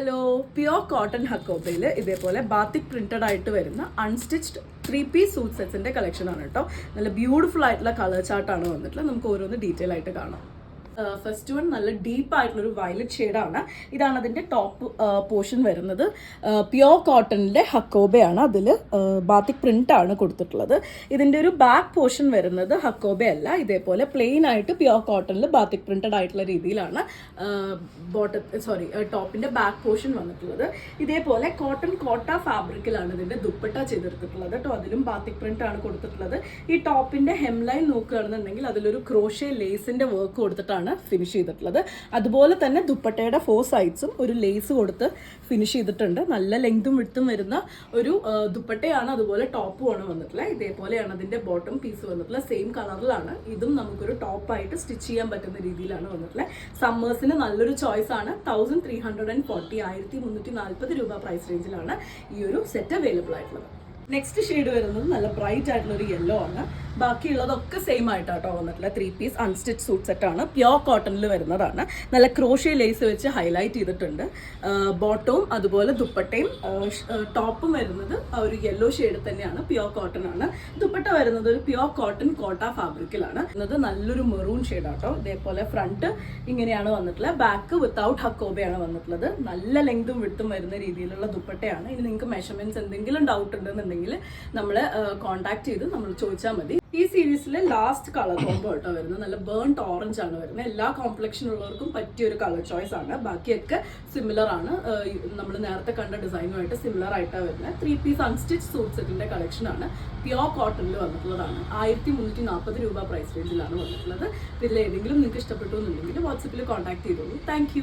Hello, pure cotton ഹക്കോബയിൽ ഇതേപോലെ batik printed ആയിട്ട് വരുന്ന അൺസ്റ്റിച്ച്ഡ് 3-piece സൂട്ട് സെറ്റ്സിന്റെ കളക്ഷൻ ആണ് കേട്ടോ. നല്ല ബ്യൂട്ടിഫുൾ ആയിട്ടുള്ള കളർ ചാർട്ടാണ് വന്നിട്ടുള്ളത്. നമുക്ക് ഓരോന്ന് ഡീറ്റെയിൽ ആയിട്ട് കാണാം. ഫസ്റ്റ് വൺ നല്ല ഡീപ്പ് ആയിട്ടുള്ളൊരു വയലറ്റ് ഷെയ്ഡാണ്. ഇതാണ് അതിൻ്റെ ടോപ്പ് പോർഷൻ വരുന്നത്. പ്യോർ കോട്ടണിൻ്റെ ഹക്കോബയാണ്. അതിൽ ബാത്തിക് പ്രിന്റ് ആണ് കൊടുത്തിട്ടുള്ളത്. ഇതിൻ്റെ ഒരു ബാക്ക് പോർഷൻ വരുന്നത് ഹക്കോബ അല്ല, ഇതേപോലെ പ്ലെയിൻ ആയിട്ട് പ്യോർ കോട്ടണിൽ ബാത്തിക് പ്രിന്റഡ് ആയിട്ടുള്ള രീതിയിലാണ് ടോപ്പിൻ്റെ ബാക്ക് പോർഷൻ വന്നിട്ടുള്ളത്. ഇതേപോലെ കോട്ടൺ കോട്ട ഫാബ്രിക്കിലാണ് ഇതിൻ്റെ ദുപ്പട്ട ചെയ്തെടുത്തിട്ടുള്ളത് കേട്ടോ. അതിലും ബാത്തിക് പ്രിന്റ് ആണ് കൊടുത്തിട്ടുള്ളത്. ഈ ടോപ്പിൻ്റെ ഹെംലൈൻ നോക്കുകയാണെന്നുണ്ടെങ്കിൽ അതിലൊരു ക്രോഷേ ലേസിൻ്റെ വർക്ക് കൊടുത്തിട്ടാണ് ഫിനിഷ് ചെയ്തിട്ടുള്ളത്. അതുപോലെ തന്നെ ദുപ്പട്ടയുടെ 4 സൈഡ്സും ഒരു ലേസ് കൊടുത്ത് ഫിനിഷ് ചെയ്തിട്ടുണ്ട്. നല്ല ലെങ്തും വിഡ്ത്തും വരുന്ന ഒരു ദുപ്പട്ടയാണ്. അതുപോലെ ടോപ്പുമാണ് വന്നിട്ടുള്ളത്. ഇതേപോലെയാണ് അതിന്റെ ബോട്ടം പീസ് വന്നിട്ടുള്ളത്. സെയിം കളറിലാണ്. ഇതും നമുക്കൊരു ടോപ്പായിട്ട് സ്റ്റിച്ച് ചെയ്യാൻ പറ്റുന്ന രീതിയിലാണ് വന്നിട്ടുള്ളത്. സമ്മേഴ്സിന് നല്ലൊരു ചോയ്സ് ആണ്. 1340 1340 രൂപ പ്രൈസ് റേഞ്ചിലാണ് ഈ ഒരു സെറ്റ് അവൈലബിൾ ആയിട്ടുള്ളത്. നെക്സ്റ്റ് ഷെയ്ഡ് വരുന്നത് നല്ല ബ്രൈറ്റ് ആയിട്ടുള്ള ഒരു യെല്ലോ ആണ്. ബാക്കിയുള്ളതൊക്കെ സെയിം ആയിട്ടാട്ടോ വന്നിട്ടുള്ള 3-piece അൺസ്റ്റിച്ച് സൂട്ട് സെറ്റ് ആണ്. പ്യോർ കോട്ടണിൽ വരുന്നതാണ്. നല്ല ക്രോഷ്യ ലേസ് വെച്ച് ഹൈലൈറ്റ് ചെയ്തിട്ടുണ്ട്. ബോട്ടവും അതുപോലെ ദുപ്പട്ടയും ടോപ്പും വരുന്നത് ആ ഒരു യെല്ലോ ഷെയ്ഡ് തന്നെയാണ്. പ്യോർ കോട്ടൺ ആണ്. ദുപ്പട്ട വരുന്നത് ഒരു പ്യോർ കോട്ടൺ കോട്ട ഫാബ്രിക്കിലാണ്. നല്ലൊരു മെറൂൺ ഷെയ്ഡാട്ടോ. ഇതേപോലെ ഫ്രണ്ട് ഇങ്ങനെയാണ് വന്നിട്ടുള്ളത്. ബാക്ക് വിത്തൗട്ട് ഹക്കോബയാണ് വന്നിട്ടുള്ളത്. നല്ല ലെങ്തും വിട്ടും വരുന്ന രീതിയിലുള്ള ദുപ്പട്ടയാണ്. ഇനി നിങ്ങൾക്ക് മെഷർമെന്റ്സ് എന്തെങ്കിലും ഡൗട്ട് ഉണ്ടെന്നുണ്ടെങ്കിൽ നമ്മളെ കോൺടാക്ട് ചെയ്ത് നമ്മൾ ചോദിച്ചാൽ മതി. ഈ സീരീസിലെ ലാസ്റ്റ് കളർ കോംബോ കേട്ടോ വരുന്നത്. നല്ല ബേൺഡ് ഓറഞ്ച് ആണ് വരുന്നത്. എല്ലാ കോംപ്ലക്ഷൻ ഉള്ളവർക്കും പറ്റിയ ഒരു കളർ ചോയ്സ് ആണ്. ബാക്കിയൊക്കെ സിമിലർ ആണ്. നമ്മൾ നേരത്തെ കണ്ട ഡിസൈനുമായിട്ട് സിമിലർ ആയിട്ടാണ് വരുന്നത്. 3-piece അൺസ്റ്റിച്ച് സൂട്ട് സെറ്റിന്റെ കളക്ഷൻ ആണ്. പ്യോർ കോട്ടണിൽ വന്നിട്ടുള്ളതാണ്. 1340 രൂപ പ്രൈസ് റേഞ്ചിലാണ് വന്നിട്ടുള്ളത്. ഇതിൽ ഏതെങ്കിലും നിങ്ങൾക്ക് ഇഷ്ടപ്പെട്ടു എന്നുണ്ടെങ്കിൽ വാട്സപ്പിൽ കോൺടാക്ട് ചെയ്തോളൂ. താങ്ക്